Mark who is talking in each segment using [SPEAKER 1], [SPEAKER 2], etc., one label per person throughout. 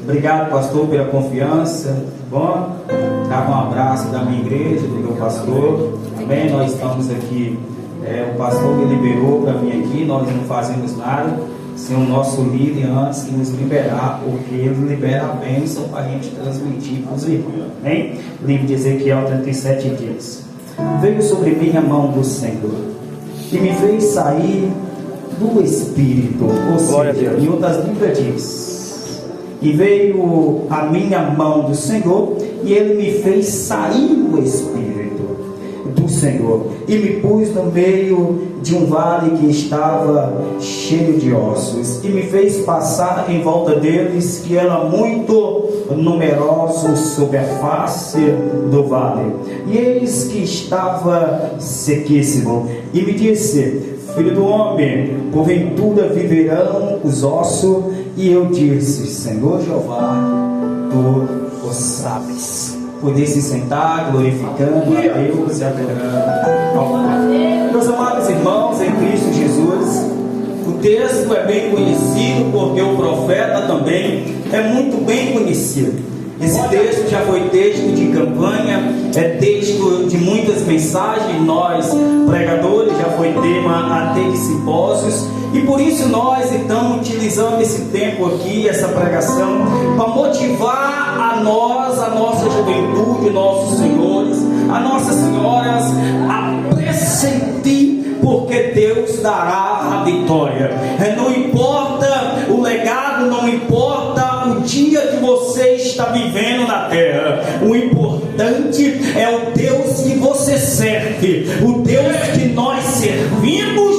[SPEAKER 1] Obrigado, pastor, pela confiança. Bom, dar um abraço da minha igreja, do meu pastor. Amém? Nós estamos aqui. O pastor me liberou para vir aqui. Nós não fazemos nada sem o nosso líder antes de nos liberar, porque ele libera a bênção para a gente transmitir para os irmãos. Amém? Livro de Ezequiel 37 diz: veio sobre mim a mão do Senhor e me fez sair do Espírito. Ou seja, em outras Bíblias diz: e veio a minha mão do Senhor e ele me fez sair do Espírito do Senhor e me pus no meio de um vale que estava cheio de ossos e me fez passar em volta deles, que eram muito numerosos sobre a face do vale, e eis que estava sequíssimo. E me disse: filho do homem, porventura viverão os ossos? E eu disse: Senhor Jeová, tu o sabes. Poder se sentar, glorificando a Deus e adorando ao Pai. Meus amados irmãos em Cristo Jesus, o texto é bem conhecido, porque o profeta também é muito bem conhecido. Esse texto já foi texto de campanha, é texto de muitas mensagens. Nós, pregadores, já foi tema até de simpósios, e por isso nós então utilizamos esse tempo aqui, essa pregação, para motivar a nós, a nossa juventude, nossos senhores, as nossas senhoras, a pressentir, porque Deus dará a vitória. Não importa o legado, não importa o dia que você está vivendo na terra, o importante é o Deus que você serve, o Deus que nós servimos.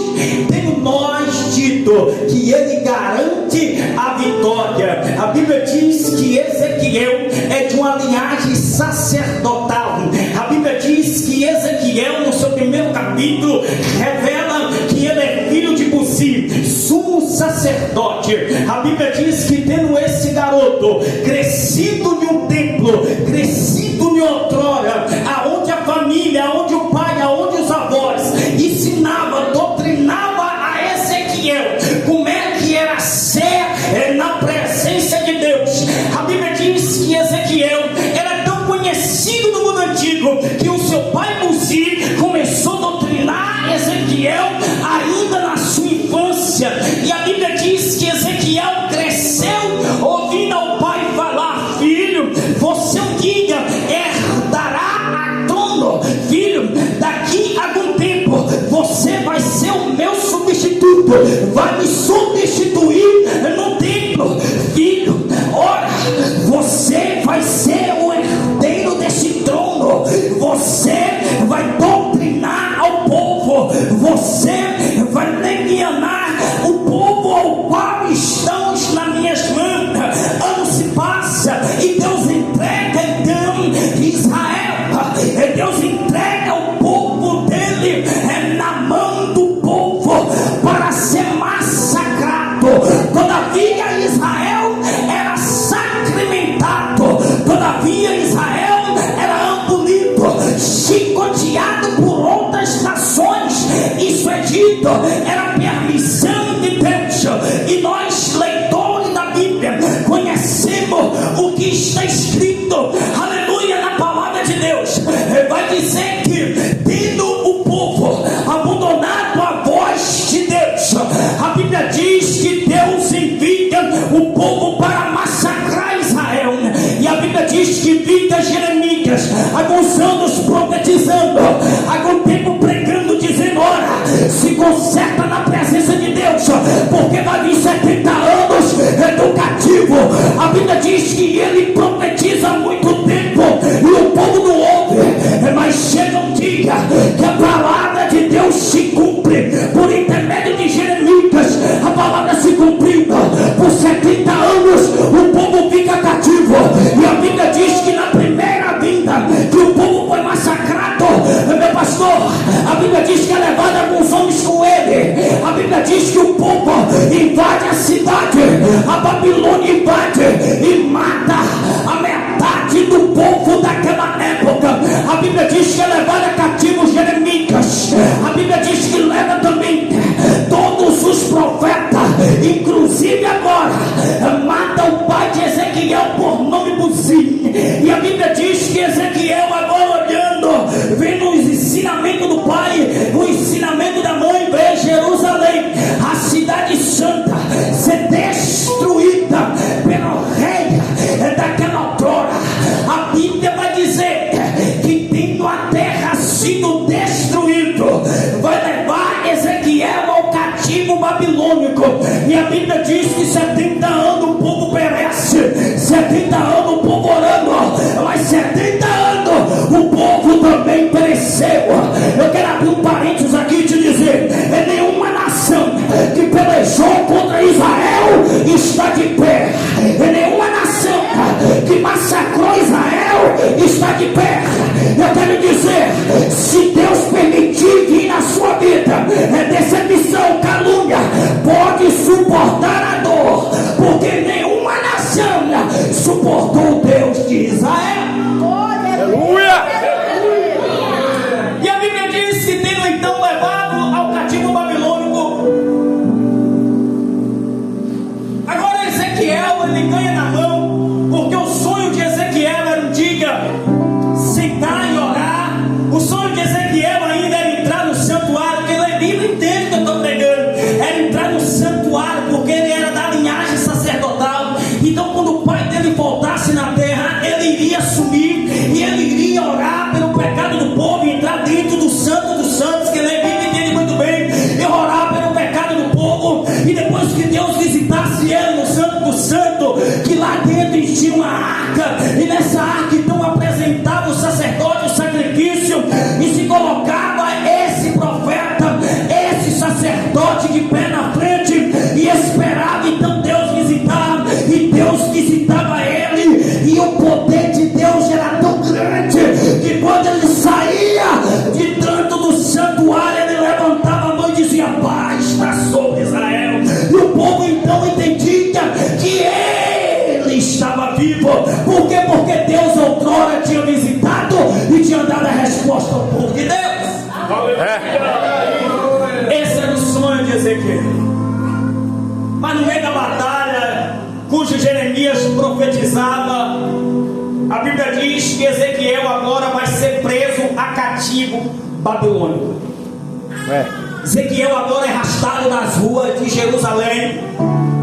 [SPEAKER 1] Temos nós dito que Ele garante a vitória. A Bíblia diz que Ezequiel é de uma linhagem sacerdotal. A Bíblia diz que Ezequiel, no seu primeiro capítulo, revela que ele é filho de Buzi, sumo sacerdote. A Bíblia diz que tendo esse garoto crescido em um templo, crescido em outrora, aonde a família, aonde o pai, aonde os avós ensinava, doutrinava a Ezequiel como é que era ser na presença de Deus. A Bíblia diz que Ezequiel era tão conhecido no mundo antigo que o seu pai Buzi começou a doutrinar Ezequiel ainda na sua infância. E a Bíblia diz que Ezequiel cresceu ouvindo ao pai falar: filho, você um dia herdará a trono. Filho, daqui a algum tempo você vai ser o meu substituto, vai me substituir no templo. Filho, ora, você vai ser o herdeiro desse trono, você vai doutrinar ao povo, você vai levianar o povo ao qual estamos nas minhas mãos. Ano se passa e Deus entrega então Israel, Deus entrega o povo dele na mão do povo para ser massacrado. Todavia Israel era sacramentado, todavia Israel era abolido, chicoteado por outras nações. Isso é dito, era permissão de Deus. E nós, leitores da Bíblia, conhecemos o que está escrito, aleluia, na palavra de Deus. Vai dizer que tendo o povo abandonado a voz de Deus, a Bíblia diz que Deus envia o povo para massacrar Israel. E a Bíblia diz que envia Jeremias, alguns anos profetizando, algum tempo pregando, dizendo: ora, se conserta na presença de Deus, porque vai vir 70 anos educativo. A Bíblia diz que ele profetiza há muito tempo e o povo não ouve, mas chega um dia que a palavra de Deus se cumpre por intermédio de Jeremias. A palavra se cumpriu por 70 anos, o povo fica cativo. E a Bíblia diz que na primeira vinda que o povo foi massacrado, meu pastor, a Bíblia diz que é levado alguns homens com ele. A Bíblia diz que o povo invade a cidade, a Babilônia invade e mata a metade do povo daquela época. A Bíblia diz que é levado cativo Jeremias. A Bíblia diz que leva também todos os profetas, inclusive agora mata o pai
[SPEAKER 2] está de pé, e nenhuma nação que massacrou Israel está de pé. Eu quero dizer, se Deus permitir vir na sua vida decepção, calúnia, pode suportar a dor, porque nenhuma nação suportou o Deus de Israel.
[SPEAKER 3] Aleluia!
[SPEAKER 1] E a Bíblia diz que tendo então levado ao cativo babilônico, agora Ezequiel ele ganha na mão, porque o sonho de Ezequiel era um dia sentar e orar. O sonho de Ezequiel ainda era entrar no santuário, porque a Bíblia entende que eu estou pregando, era entrar no santuário, porque ele era da linhagem sacerdotal. Então quando o pai dele voltasse na terra, ele iria assumir e ele iria orar pelo pecado do povo e entrar dentro do santo dos santos, que ele entende muito bem, e orar pelo pecado do povo. E depois que Deus visitasse ele no santo do santo, que lá dentro tinha uma arca, e nessa arca então apresentava o sacerdote o sacrifício, e se colocava esse profeta, esse sacerdote de pé na frente, e esperava então Deus visitar, e Deus visitava ele, e o poder de Deus era tão grande, que quando ele saía de dentro do santuário, ele levantava a mão e dizia: paz está sobre Israel. E o povo então entendia que ele estava vivo. Por quê? Porque Deus outrora tinha visitado e tinha dado a resposta ao povo de Deus. Esse era o sonho de Ezequiel. Mas no meio da batalha, cujo Jeremias profetizava, a Bíblia diz que Ezequiel agora vai ser preso a cativo babilônico. Ezequiel agora é arrastado nas ruas de Jerusalém,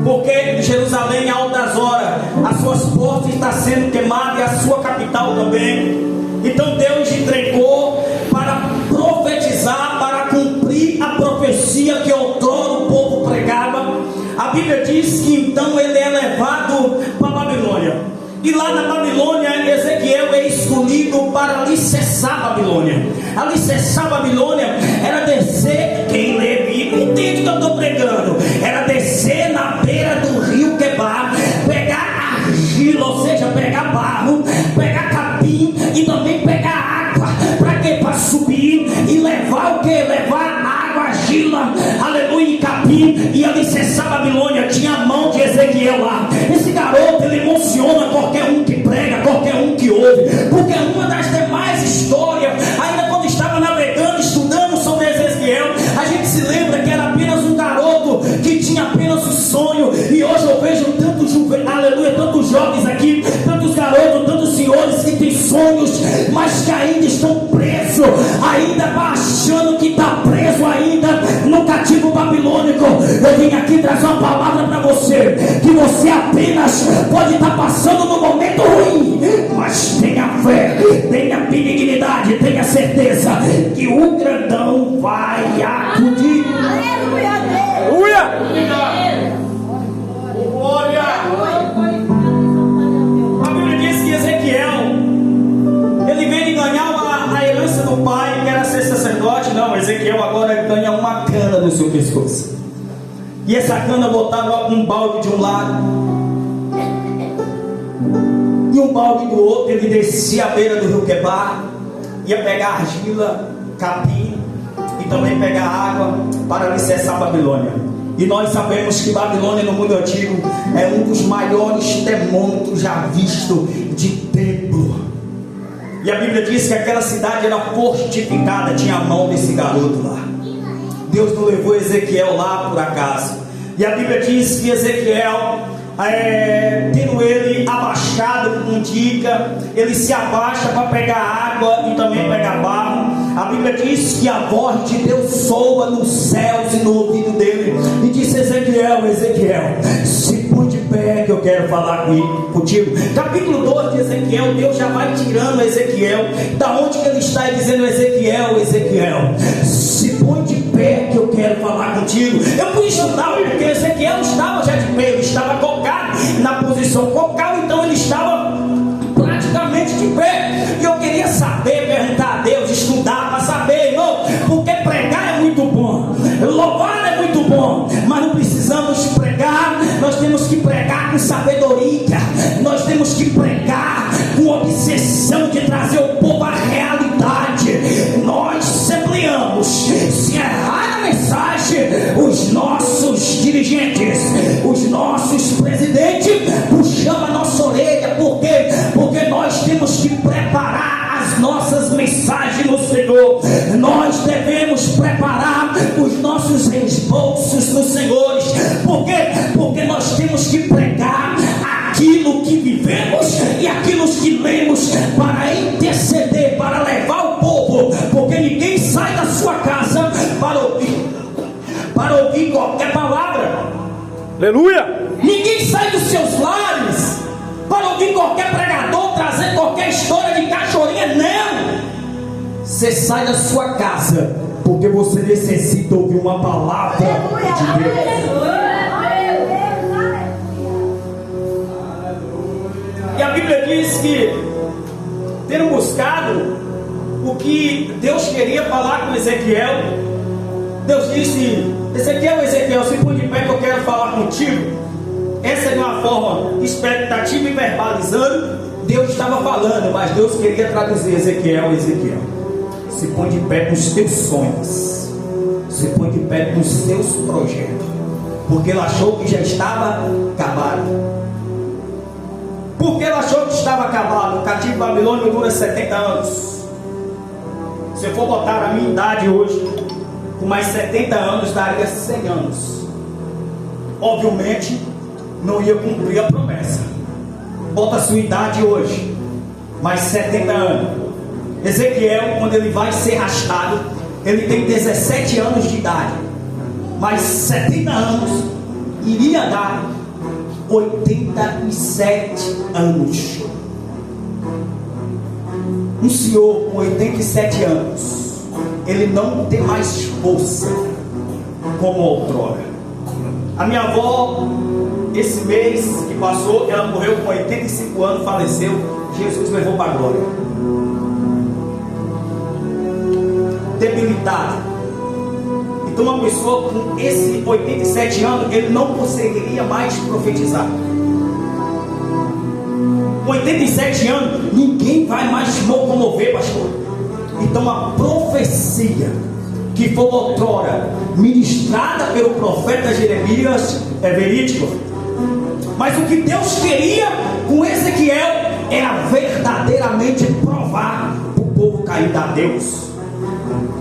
[SPEAKER 1] porque Jerusalém, a altas horas, as suas portas estão sendo queimadas e a sua capital também. Então Deus entregou para profetizar, para cumprir a profecia que outrora o povo pregava. A Bíblia diz que então ele é levado para a Babilônia. E lá na Babilônia, Ezequiel é escolhido para alicerçar a Babilônia. Alicerçar a Babilônia era descer, quem lê Bíblia entende que eu estou pregando, era descer na beira do rio Quebar, pegar argila, ou seja, pegar barro, pegar capim e também pegar água. Para quê? Para subir e levar o quê? Levar água, argila, aleluia, e capim, e alicerçar a Babilônia. Tinha a mão de Ezequiel lá. Esse garoto, ele emociona qualquer um que prega, qualquer um que ouve, porque uma das demais histórias, ainda quando estava navegando, estudando sobre Ezequiel, a gente se lembra que era apenas um garoto que tinha apenas um sonho. E hoje eu vejo tantos, aleluia, tantos jovens aqui, tantos garotos, tantos senhores que têm sonhos, mas que ainda estão presos, ainda achando que está preso ainda no cativo babilônico. Eu vim aqui trazer uma palavra para você, que você apenas pode estar passando no momento ruim, mas tenha fé, tenha benignidade, tenha certeza que o grandão vai acudir.
[SPEAKER 3] Aleluia!
[SPEAKER 1] Glória! A Bíblia diz que Ezequiel, ele veio de ganhar a herança do pai, que era ser sacerdote. Não, Ezequiel agora ganha uma cana no seu pescoço. E essa cana botava um balde de um lado e um balde do outro. Ele descia à beira do rio Quebar, ia pegar argila, capim e também pegar água para alicerçar a Babilônia. E nós sabemos que Babilônia no mundo antigo é um dos maiores termômetros já visto de templo. E a Bíblia diz que aquela cidade era fortificada, tinha a mão desse garoto lá. Deus não levou Ezequiel lá por acaso. E a Bíblia diz que Ezequiel, tendo ele abaixado com dica, ele se abaixa para pegar água e também pegar barro. A Bíblia diz que a voz de Deus soa nos céus e no ouvido dele e disse: Ezequiel, Ezequiel, se põe de pé que eu quero falar contigo. Capítulo 2 de Ezequiel, Deus já vai tirando Ezequiel da onde que ele está e dizendo: Ezequiel, Ezequiel, se põe de pé que eu quero falar contigo. Eu fui estudar porque Ezequiel estava já de pé, ele estava colocado na posição focal, então ele estava praticamente de pé. E eu queria saber, perguntar a Deus, estudar para saber, irmão, porque pregar é muito bom, louvar é muito bom, mas não precisamos pregar, nós temos que pregar
[SPEAKER 2] sabedoria, nós temos que pregar com obsessão de trazer o povo à realidade. Nós semblamos, se errar a mensagem, os nossos dirigentes, os nossos presidentes puxam a nossa orelha. Por quê? Porque nós temos que preparar as nossas mensagens no Senhor. Nós devemos preparar os nossos esboços no Senhor. Por quê? Porque nós temos que pregar aquilo que vivemos e aquilo que lemos para interceder, para levar o povo. Porque ninguém sai da sua casa para ouvir qualquer palavra.
[SPEAKER 4] Aleluia!
[SPEAKER 2] Ninguém sai dos seus lares para ouvir qualquer pregador trazer qualquer história de cachorinha. Não! Você sai da sua casa porque você necessita ouvir uma palavra de Deus. E a Bíblia diz que, tendo buscado o que Deus queria falar com Ezequiel, Deus disse: Ezequiel, se põe de pé que eu quero falar contigo. Essa é uma forma expectativa e verbalizando. Deus estava falando, mas Deus queria traduzir: Ezequiel, se põe de pé com os teus sonhos, se põe de pé com os teus projetos, porque ele achou que já estava acabado. Porque ele achou que estava acabado. O cativo babilônico dura 70 anos. Se eu for botar a minha idade hoje, com mais 70 anos daria 100 anos. Obviamente não ia cumprir a promessa. Bota a sua idade hoje, mais 70 anos. Ezequiel, quando ele vai ser arrastado, ele tem 17 anos de idade. Mais 70 anos iria dar 87 anos. Um senhor com 87 anos, ele não tem mais força como outrora. A minha avó, esse mês que passou, ela morreu com 85 anos, faleceu. Jesus levou para a glória. Debilitada. Então uma pessoa com esse 87 anos, ele não conseguiria mais profetizar. Com 87 anos, ninguém vai mais locomover, pastor. Então a profecia que foi outrora ministrada pelo profeta Jeremias é verídica. Mas o que Deus queria com Ezequiel era verdadeiramente provar o povo caído a Deus.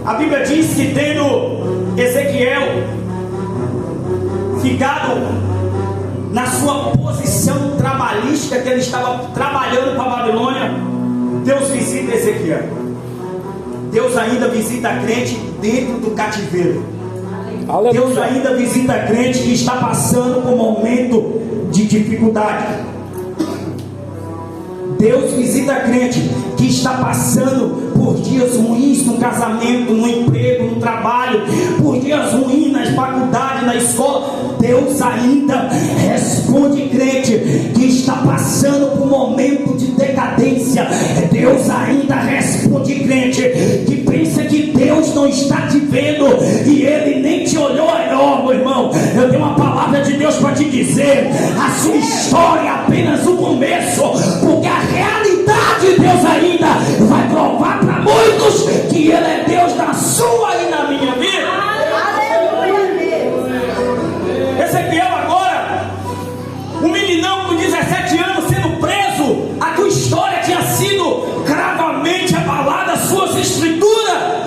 [SPEAKER 2] A Bíblia diz que, tendo Ezequiel ficado na sua posição trabalhística, que ele estava trabalhando para a Babilônia, Deus visita Ezequiel. Deus ainda visita a crente dentro do cativeiro. Aleluia. Deus ainda visita a crente que está passando por um momento de dificuldade. Deus visita a crente que está passando por dias ruins no casamento, no emprego, no trabalho, por dias ruins na faculdade, na escola. Deus ainda responde crente que está passando por um momento de decadência. Deus ainda responde crente que pensa que Deus não está te vendo e Ele nem te olhou. Meu irmão, eu tenho uma palavra de Deus para te dizer: a sua história é apenas o começo, porque a realidade Deus ainda vai provar para muitos que Ele é Deus na sua e na minha vida. Ezequiel agora, um meninão com 17 anos sendo preso, a tua história tinha sido gravamente abalada, as suas escrituras.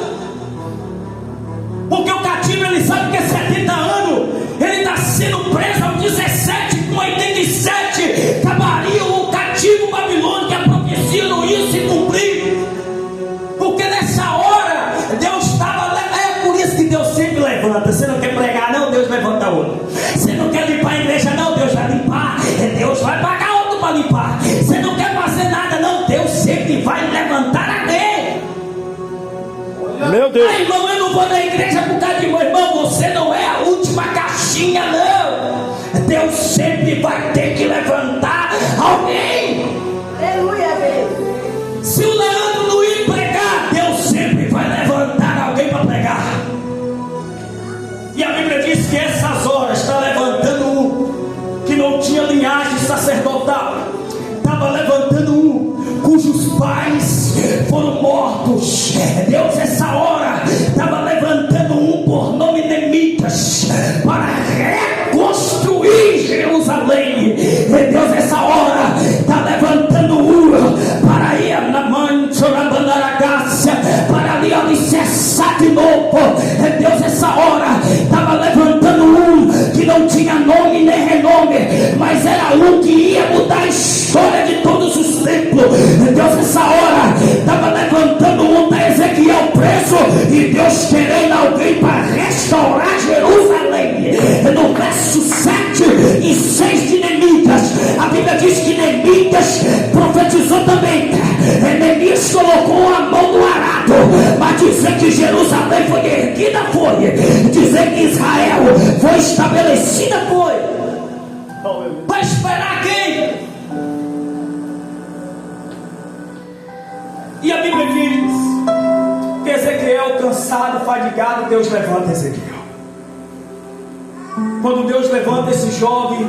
[SPEAKER 2] Porque o cativo, ele sabe que é 70 anos, ele está sendo preso aos 17, com 87, acabaria o cativo babilônico, a profecia não ia se cumprir. Porque nessa hora, Deus estava, é por isso que Deus sempre levanta. Você não quer pregar não, Deus levanta outro. Você não quer limpar a igreja não, Deus vai limpar. Deus vai pagar outro para limpar. Você não quer fazer nada não, Deus sempre vai levantar alguém.
[SPEAKER 4] Meu Deus.
[SPEAKER 2] Irmão, eu não vou na igreja por causa de meu irmão. Você não é a última caixinha não. Deus sempre vai ter que levantar alguém.
[SPEAKER 3] Aleluia, Deus.
[SPEAKER 2] Se o Leandro não ir pregar, Deus sempre vai levantar alguém para pregar. E a Bíblia diz que essas horas está levantando um que não tinha linhagem sacerdotal. estava levantando um cujos pais foram mortos. Deus, essa hora, estava levantando um por nome Neemias para reconstruir Jerusalém. Deus, essa hora, está levantando um para ir na manchorabanaragácia, para ali alicerçar de novo. Deus, essa hora, estava levantando um que não tinha nome nem renome, mas era um que ia mudar a história de todos os tempos. Deus, essa hora, estava levantando um da Ezequiel preso, e Deus querendo alguém para restaurar Jerusalém. No verso 7 e 6 de Neemias, a Bíblia diz que Neemias profetizou também. Neemias colocou a mão no arado, mas dizer que Jerusalém foi erguida, foi. Dizer que Israel foi estabelecida, foi. Vai esperar quem? E a Bíblia diz que Ezequiel, cansado, fadigado, Deus levanta Ezequiel. Quando Deus levanta esse jovem,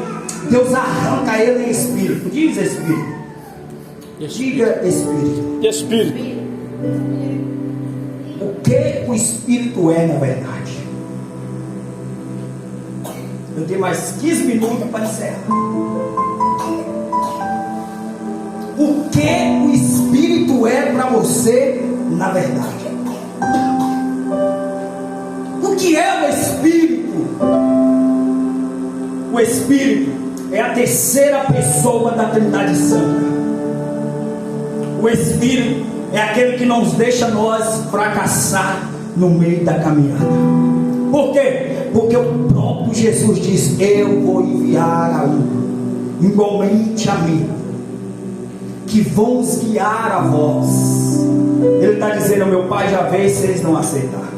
[SPEAKER 2] Deus arranca ele em espírito. Diz espírito. Diga espírito.
[SPEAKER 4] Espírito.
[SPEAKER 2] O que o espírito é, na verdade? Eu tenho mais 15 minutos para encerrar. O que o espírito é para você, na verdade? O que é o espírito? O espírito é a terceira pessoa da Trindade Santa. O espírito é aquele que não deixa nós fracassar no meio da caminhada. Por quê? Porque o próprio Jesus diz: eu vou enviar a um igualmente a mim, que vão os guiar a vós. Ele está dizendo: meu Pai já veio, vocês não aceitaram.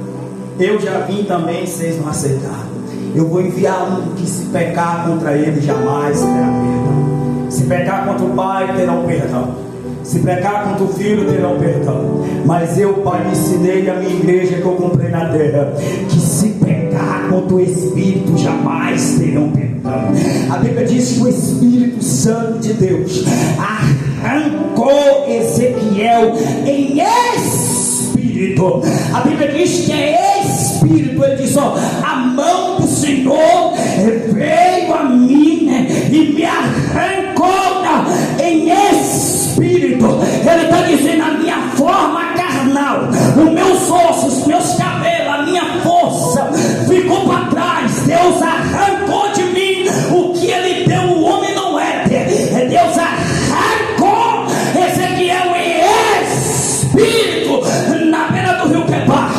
[SPEAKER 2] Eu já vim também, vocês não aceitaram. Eu vou enviar um que, se pecar contra ele, jamais terá perdão. Se pecar contra o Pai, terão perdão. Se pecar contra o Filho, terão perdão. Mas eu, Pai, ensinei a minha igreja que eu comprei na terra, que se pecar contra o Espírito, jamais terão perdão. A Bíblia diz que o Espírito Santo de Deus arrancou Ezequiel em espírito. A Bíblia diz que é espírito. Ele diz: ó, a mão do Senhor veio a mim e me arrancou em espírito. Ele está dizendo: a minha forma carnal, os meus ossos, meus cabelos, a minha força ficou para trás. Deus arrancou de mim o que ele deu, o homem não é. Deus arrancou Ezequiel em espírito na beira do rio Quebar.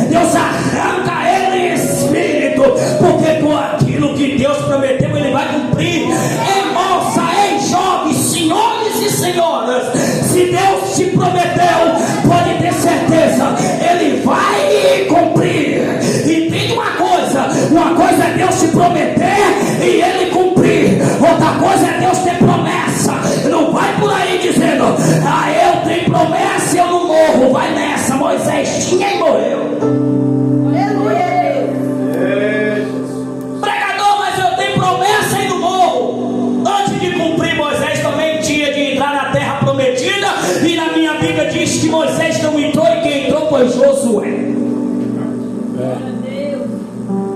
[SPEAKER 2] Deus arranca ele em espírito, porque com aquilo que Deus prometeu, ele vai cumprir. Ei, moça, ei, jovens, senhores e senhoras, se Deus te prometeu, pode ter certeza, ele vai cumprir. E tem uma coisa é Deus te prometer e ele cumprir, outra coisa é Deus ter promessa. Não vai por aí dizendo: ah, eu tenho promessa e eu não morro. Vai nessa, Moisés tinha e morreu.
[SPEAKER 3] Aleluia.
[SPEAKER 2] Pregador, mas eu tenho promessa e não morro. Antes de cumprir, Moisés também tinha de entrar na terra prometida. E na minha Bíblia diz que Moisés não entrou, e quem entrou foi Josué.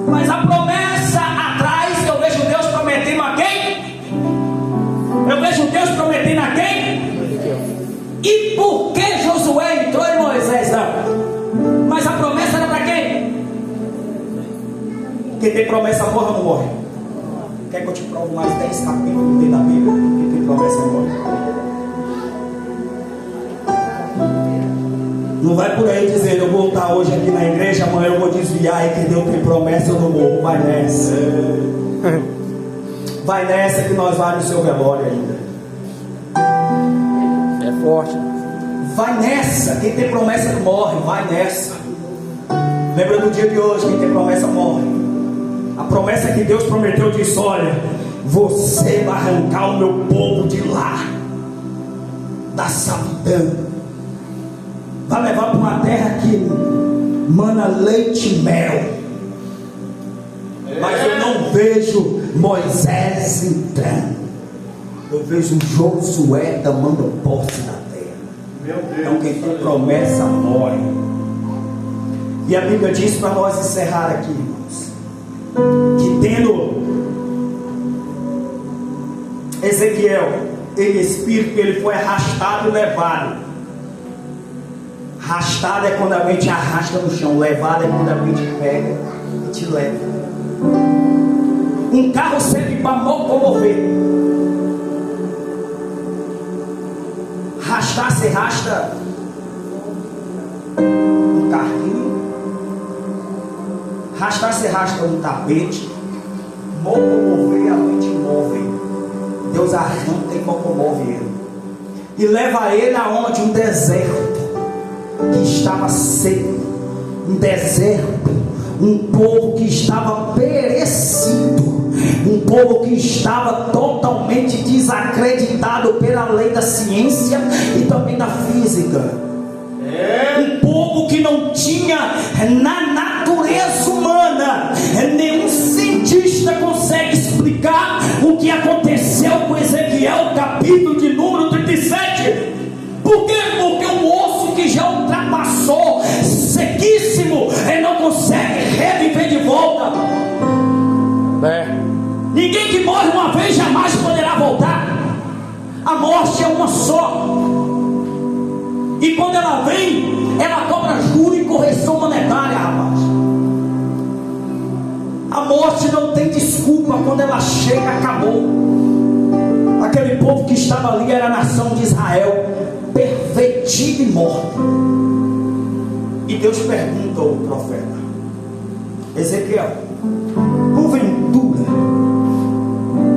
[SPEAKER 2] Mas a promessa atrás, eu vejo Deus prometendo a quem? Eu vejo Deus prometendo a quem? E por que Josué entrou e Moisés não? Mas a promessa era para quem? Quem tem promessa morre ou não morre? Quer que eu te prove mais 10 capítulos dentro da Bíblia? Quem tem promessa morre. Não vai por aí dizendo: eu vou estar hoje aqui na igreja, amanhã eu vou desviar, e que Deus tem promessa, eu não morro. Vai nessa. Vai nessa que nós vamos no seu velório ainda.
[SPEAKER 4] É forte.
[SPEAKER 2] Vai nessa. Quem tem promessa não morre. Vai nessa. Lembra do dia de hoje: quem tem promessa morre. A promessa que Deus prometeu disse: olha, você vai arrancar o meu povo de lá, da sabidão, vai levar para uma terra que mana leite e mel. Mas eu não vejo Moisés entrando. Eu vejo Josué tomando posse da terra.
[SPEAKER 4] Meu Deus.
[SPEAKER 2] Então quem tem promessa morre. E a Bíblia diz para nós encerrar aqui, irmãos, que tendo Ezequiel, ele espírito, ele foi arrastado e levado. Arrastado é quando a mente arrasta no chão, levado é quando a mente pega e te leva. Um carro serve para locomover. Arrastar se arrasta um carrinho, arrastar se arrasta um tapete, locomover a mente move. Deus arranca e locomove ele e leva ele aonde? Um deserto que estava seco, um deserto, um povo que estava perecido, um povo que estava totalmente desacreditado pela lei da ciência e também da física. Um povo que não tinha na natureza humana, nenhum cientista consegue explicar o que aconteceu com Ezequiel, capítulo de número 37. Por quê? Porque um osso que já ultrapassou, sequíssimo, ele não consegue reviver de volta. Ninguém que morre uma vez jamais poderá voltar. A morte é uma só. E quando ela vem, ela cobra juro e correção monetária, rapaz. A morte não tem desculpa. Quando ela chega, acabou. Aquele povo que estava ali era a nação de Israel, perfeitida e morta. E Deus pergunta ao profeta: Ezequiel, porventura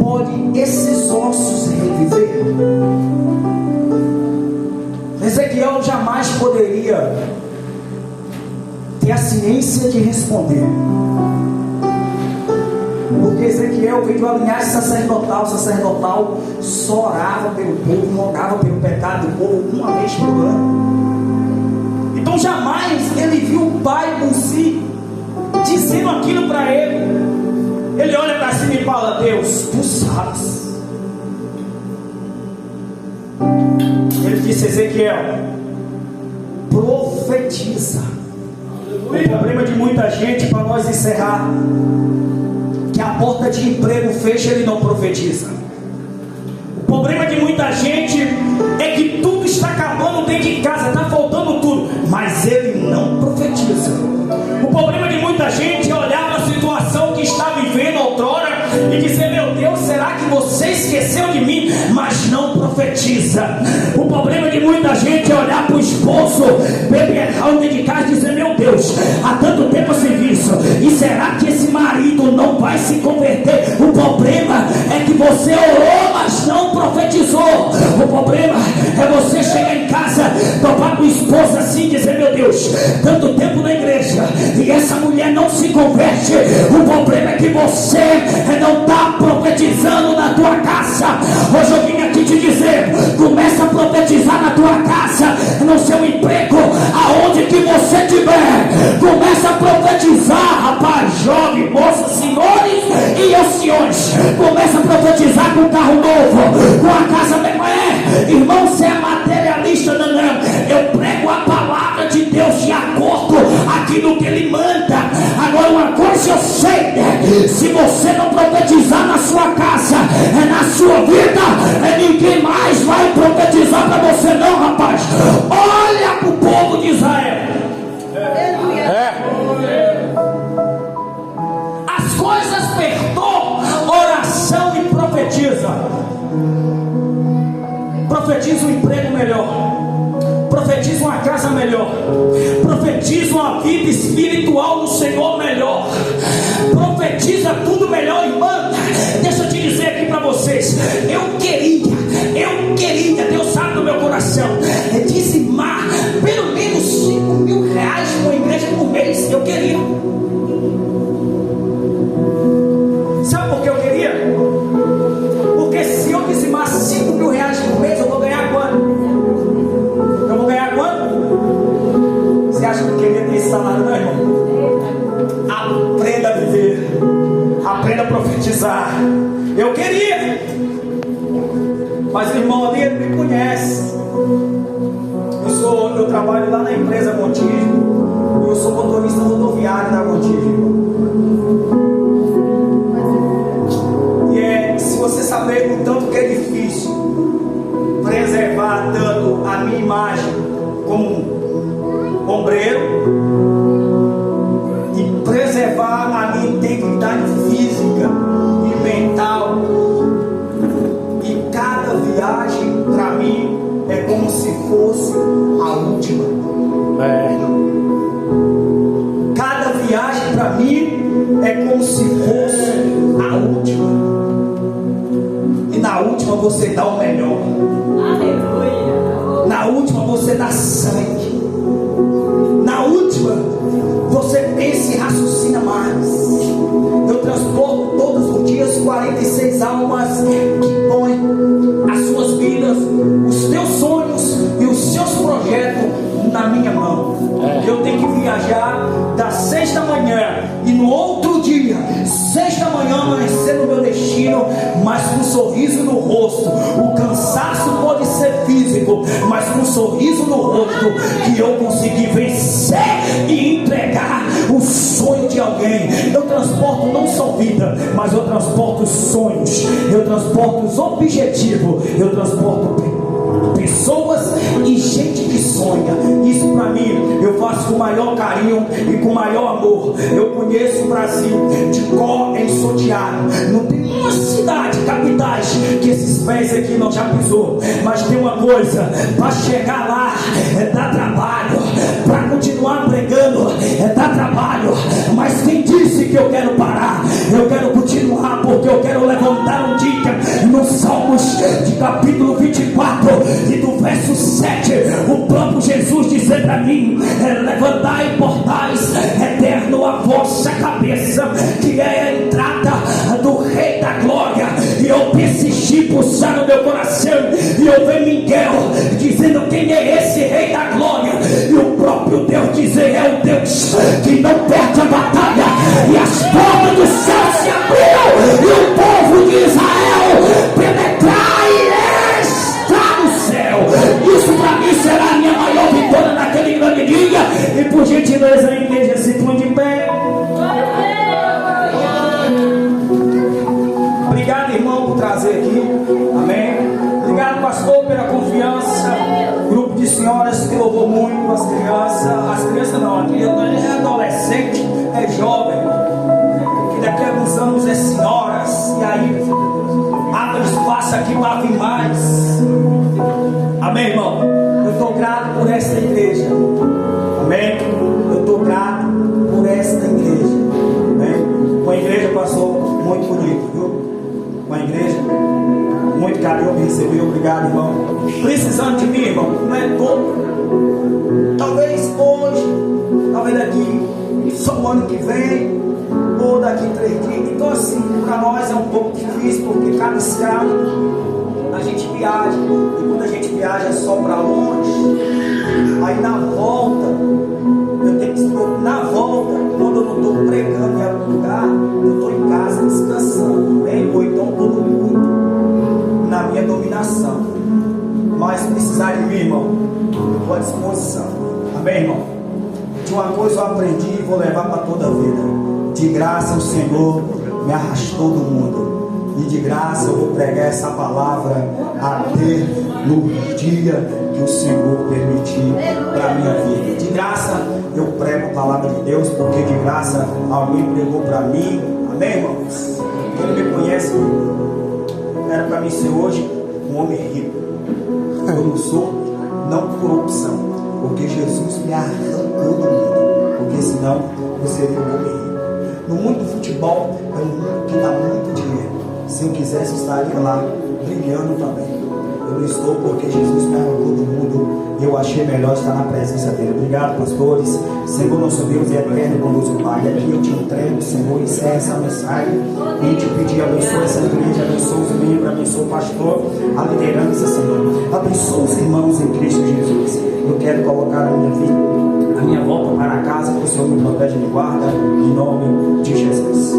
[SPEAKER 2] pode esses ossos reviver? Ezequiel jamais poderia ter a ciência de responder, porque Ezequiel veio da linhagem sacerdotal. O sacerdotal só orava pelo povo, não orava pelo pecado do povo uma vez por ano. Então jamais ele viu o Pai por si dizendo aquilo para ele. Ele olha para cima e fala: Deus, tu sabes. Ele disse: Ezequiel, profetiza. O problema de muita gente, para nós encerrar, que a porta de emprego fecha, ele não profetiza. O problema de muita gente é que tudo está acabando dentro de casa, está faltando tudo, mas ele não profetiza. O problema de muita gente é olhar para a situação que está vivendo outrora e dizer: meu Deus, será que você esqueceu de mim? Mas não profetiza. O problema de muita gente é olhar para o esposo beberrão dentro de casa e dizer: meu Deus, há tanto tempo sem serviço, e será que esse marido não vai se converter? O problema é que você orou, mas não profetizou. O problema é você chegar em casa, topar com a esposa assim e dizer: meu Deus, tanto tempo na igreja e essa mulher não se converte. O problema é que você não está profetizando na tua casa. Hoje eu vim aqui te dizer: começa a profetizar na tua casa, no seu emprego, aonde que você estiver. Começa a profetizar, rapaz, jovem, moça, senhores e anciões. Começa a profetizar com um carro novo, com a casa melhor. Irmão, você é materialista, não. Eu prego a palavra de Deus de acordo aquilo que Ele manda. Agora, uma coisa eu sei: se você não profetizar na sua casa, na sua vida, ninguém mais vai profetizar para você, não, rapaz. Olha para o povo de Israel. As coisas perdoam, oração e profetiza. Profetiza um emprego melhor, profetiza uma casa melhor, profetiza uma vida espiritual no Senhor melhor, profetiza tudo melhor, irmã. Deixa eu te dizer aqui para vocês: eu queria, Deus sabe do meu coração, dizimar pelo menos 5.000 reais para a igreja por mês. Eu queria. Sabe por que eu queria? Porque se eu dizimar 5.000 reais por mês, eu vou ganhar quanto? Eu vou ganhar quanto? Você acha que eu queria ter esse salário, não, irmão? Aprenda a viver, aprenda a profetizar,
[SPEAKER 1] Mas o irmão ali, ele me conhece. Eu trabalho lá na empresa Contígio. Eu sou motorista rodoviário da Contígio. E se você saber o tanto que é difícil preservar tanto a minha imagem como ombreiro e preservar a minha integridade física e mental, e cada viagem para mim é como se fosse a última. Cada viagem para mim é como se fosse a última. E na última você dá o melhor. Aleluia. Na última você dá sangue. Na última você pensa e raciocina mais. Eu transporto todos os dias 46 almas que põem as suas vidas, os teus sonhos e os seus projetos na minha mão. Eu tenho que viajar das 6 da manhã e no outro dia, 6 da manhã, amanhecer no meu destino, mas com um sorriso no rosto. O cansaço pode ser físico, mas com um sorriso no rosto, que eu consegui vencer e entregar o sonho de alguém. Eu transporto não só vida, mas eu transporto sonhos, eu transporto os objetivos, eu transporto pessoas e gente que sonha. Isso para mim eu faço com o maior carinho e com o maior amor. Eu conheço o Brasil de cor ensoteado. Não tem uma cidade, capitais, que esses pés aqui não já pisou. Mas tem uma coisa: para chegar lá dá trabalho, para continuar pregando dá trabalho. Mas quem disse que eu quero parar? Eu quero continuar, porque eu quero levantar um dia no Salmos de capítulo 24 e do verso 7, o próprio Jesus dizer para mim: levantai portais eterno a vossa cabeça, que é a entrada do Rei da Glória. E eu persisti pulsar no meu coração, e eu vi Miguel dizendo: quem é esse Rei da Glória? E o próprio Deus dizer: é o Deus que não perde a batalha. E as portas do céu se abriram, e o povo de Israel penetrar e estar no céu. Isso para mim será a minha maior vitória naquele grande dia. E por gentileza, a igreja se põe de pé. Obrigado, irmão, por trazer aqui. Amém. Obrigado, pastor, pela confiança. Grupo de senhoras que louvou muito as crianças. As crianças não, aqui é adolescente, é jovem, que daqui a alguns anos é senhoras. E aí abre espaço aqui para vir mais. Amém, irmão. Eu estou grato por esta igreja. Amém. Eu estou grato por esta igreja. Amém. Uma igreja passou muito bonita, viu? Uma igreja muito carinho me recebeu. Obrigado, irmão. Precisando de mim, irmão, não é todo. Talvez hoje, talvez daqui só o ano que vem, ou daqui 3 dias. Então assim, para nós é um pouco difícil, porque cada escravo a gente viaja, e quando a gente viaja é só para longe. Aí na volta, eu tenho que estar na volta, quando eu não estou pregando em algum lugar, eu estou em casa descansando, bem? Ou então estou no culto, na minha dominação. Mas se precisar de mim, irmão, eu estou à disposição. Amém, irmão? De uma coisa eu aprendi e vou levar para toda a vida: de graça o Senhor me arrastou do mundo, e de graça eu vou pregar essa palavra até no dia que o Senhor permitir para a minha vida. De graça eu prego a palavra de Deus, porque de graça alguém pregou para mim. Amém, irmãos? Quem me conhece, era para mim ser hoje um homem rico. Eu não sou, não por opção, porque Jesus me arrancou do mundo, porque senão eu seria um homem rico. No mundo do futebol é um mundo que dá muito dinheiro. Se eu quisesse, estaria lá brilhando também. Eu não estou, porque Jesus me arrancou do mundo e eu achei melhor estar na presença dele. Obrigado, pastores. Senhor, nosso Deus é eterno conosco, Pai. Aqui eu te entrego, Senhor, encerra essa mensagem. E te pedir, abençoa essa igreja, abençoa os membros, abençoa o pastor, a liderança, Senhor. Abençoa os irmãos em Cristo Jesus. Eu quero colocar a minha vida, a minha volta para a casa, que o Senhor me protege e me guarda, em nome de Jesus.